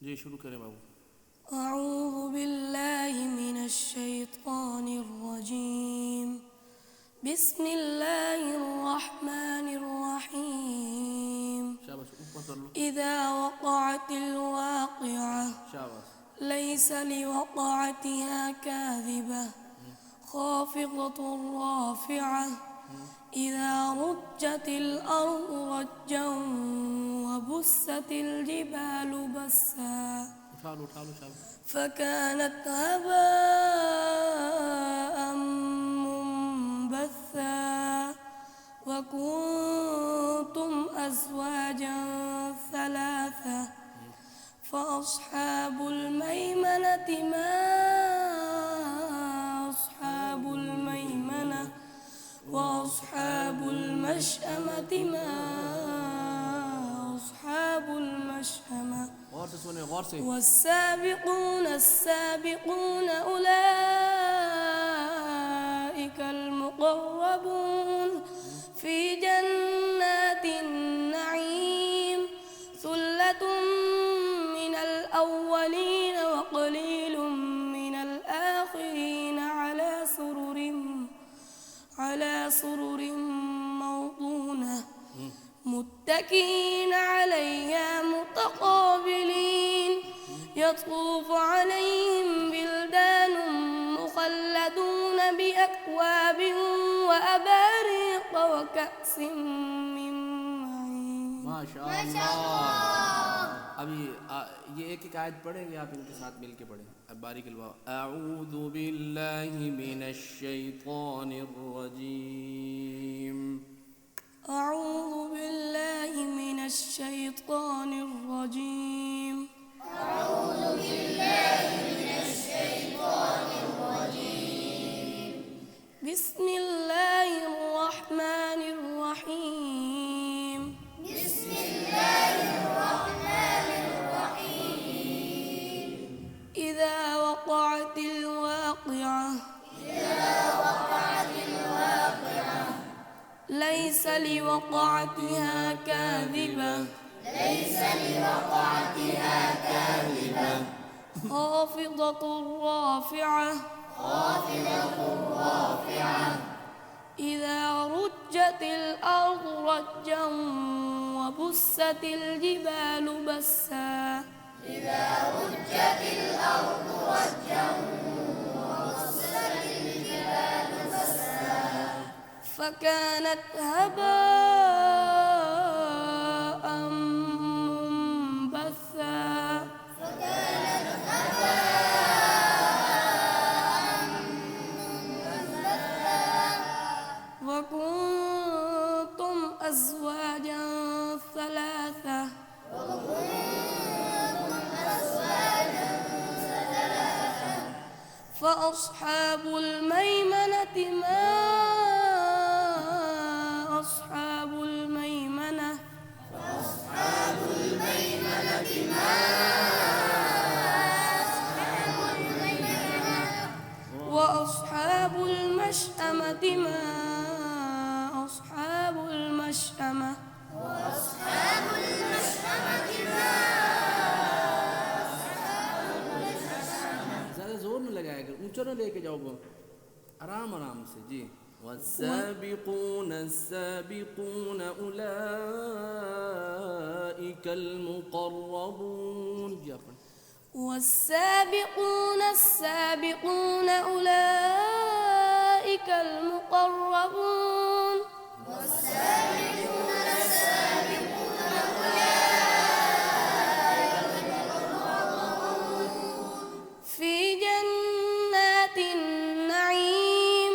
जी शुरू करें बाबू। أعوذ بالله من الشيطان الرجيم. بسم الله الرحمن الرحيم. إذا وقعت الواقعة ليس لوقعتها كاذبة خافضة رافعة إذا رجت الأرض رجا وبست الجبال بسا فكانت هباء منبثا وكنتم أزواجا ثلاثة فأصحاب الميمنة ما أصحاب الميمنة وأصحاب المشأمة ما أصحاب المشأمة والسابقون السابقون أولئك المقربون في جنات النعيم ثلة من الأولين وقليل من الآخرين على سرر موضونة متكئين عليها متقابلين يطوف عليهم بلدان مخلدون بأكواب وأباريق وكأس من معين. माशाअल्लाह। अभी ये एक एक आयत पढ़ेंगे आप इनके साथ मिलके पढ़ें। अब बारीक अल्वा अऊज़ु बिल्लाहि मिनश शैतानिर रजीम। أعوذ بالله من الشيطان الرجيم. أعوذ بالله من الشيطان الرجيم. بسم الله الرحمن الرحيم. بسم الله الرحمن الرحيم. إذا وقعت الواقعة ليس لوقعتها كاذبة خافضة رافعة إذا رجت الأرض رجا وبست الجبال بسا فكانت هباء منبثا وكنتم أزواجا ثلاثة فأصحاب الميمنة ما أصحاب الميمنة وأصحاب المشأمة ما أصحاب المشأمة ज़्यादा जोर न लगाया कर, ऊंचा न लेके जाओ, आराम आराम से जी। والسابقون السابقون أولئك المقربون जी अपन والسابقون السابقون أولئك المقربون في جنات النعيم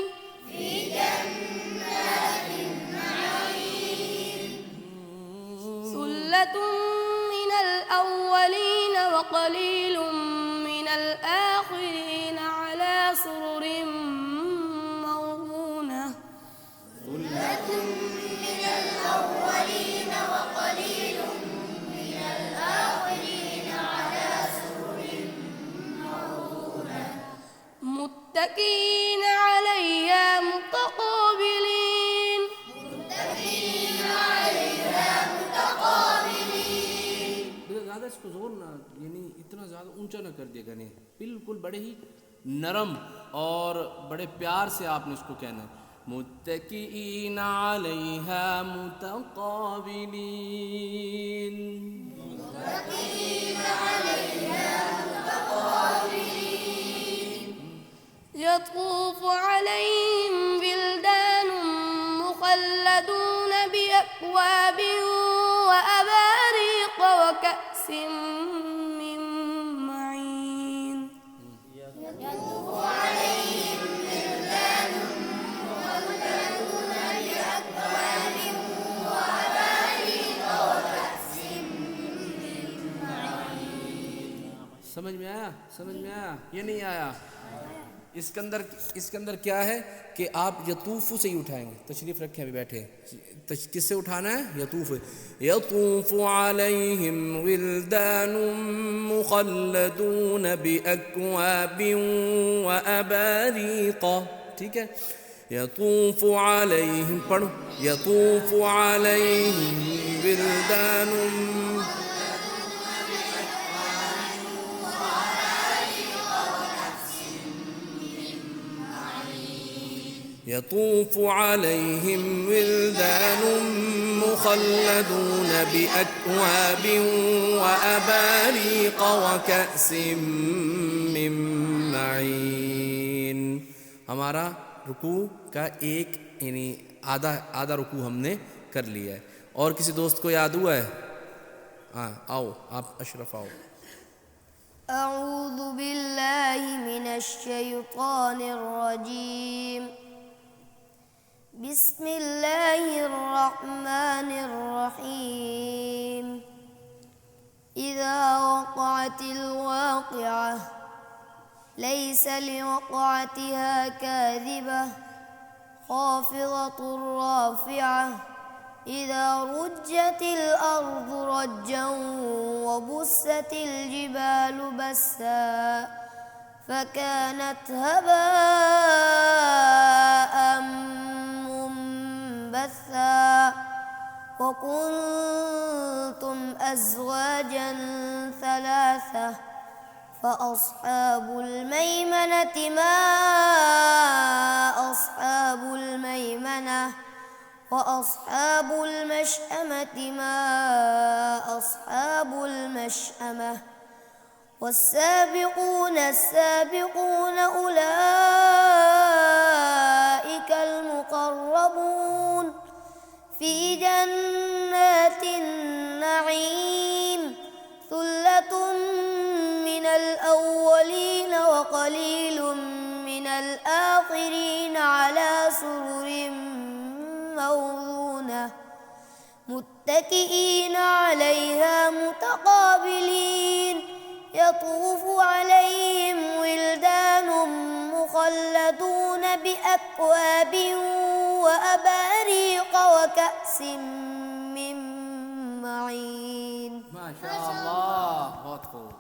ثلة من الأولين وقليل من الآخرين على سرر موضونة متكئين عليها متقابلين ज़्यादा इसको तो जोर ना, यानी इतना ज़्यादा ऊंचा ना कर दिया गाने, बिल्कुल बड़े ही नरम और बड़े प्यार से आपने इसको कहना है। मुत्तकीना अलैहा मुतक़ाबिलीन, यतूफ़ु अलैहिम विल्दान मुख़ल्लदून बिअक्वाबिन व अबारीक़ व कअसिन मिन मईन। समझ में आया? समझ में आया? ये नहीं आया? इसके अंदर क्या है कि आप यतूफ़ु से ही उठाएंगे। तशरीफ़ रखें, अभी बैठे। किससे उठाना है? यतूफ़। यतूफ़ु अलैहिम विल्दानुम मुख़ल्लदून बिअक्वाबिन व अबारीक़। ठीक है, यतूफ़ु अलैहिम, पढ़ो, यतूफ़ु अलैहिम विल्दानुम, यतूफ़ु अलैहिम विल्दानुम मुख़ल्लदून बिअक्वाबिन व अबारीक़ व कअसिन मिन मईन। हमारा रुकू का एक यानी आधा रुकू हमने कर लिया है। और किसी दोस्त को याद हुआ है? हाँ, आओ आप अशरफ आओ। अऊज़ु बिल्लाहि मिनश शैतानिर रजीम। बिस्मिल्लाहिर रहमानिर रहीम। इज़ा वक़अतिल वाक़िअह लैसा लिवक़अतिहा काज़िबह ख़ाफ़िज़तुर राफ़िअह। इज़ा रुज्जतिल अर्ज़ु रज्जन व बुस्सतिल जिबालु बस्सा फ़कानत हबाअन मुंबस्सा व कुंतुम अज़वाजन सलासा फ़अस्हाबुल मैमनति मा अस्हाबुल मैमनह व अस्हाबुल मशअमति मा अस्हाबुल मशअमह। वस्साबिक़ून अस्साबिक़ून उलाइकल मुक़र्रबून फ़ी जन्नातिन नईम। सुल्लतुम मिनल अव्वलीन व क़लीलुम मिनल आख़िरीन अला सुरुरिन मौज़ूनह मुत्तकिईन अलैहा मुतक़ाबिलीन। यतूफ़ु अलैहिम विल्दानुम मुख़ल्लदून बिअक्वाबिन व अबारीक़ व कअसिन मिन मईन। माशाअल्लाह, बहुत खूब।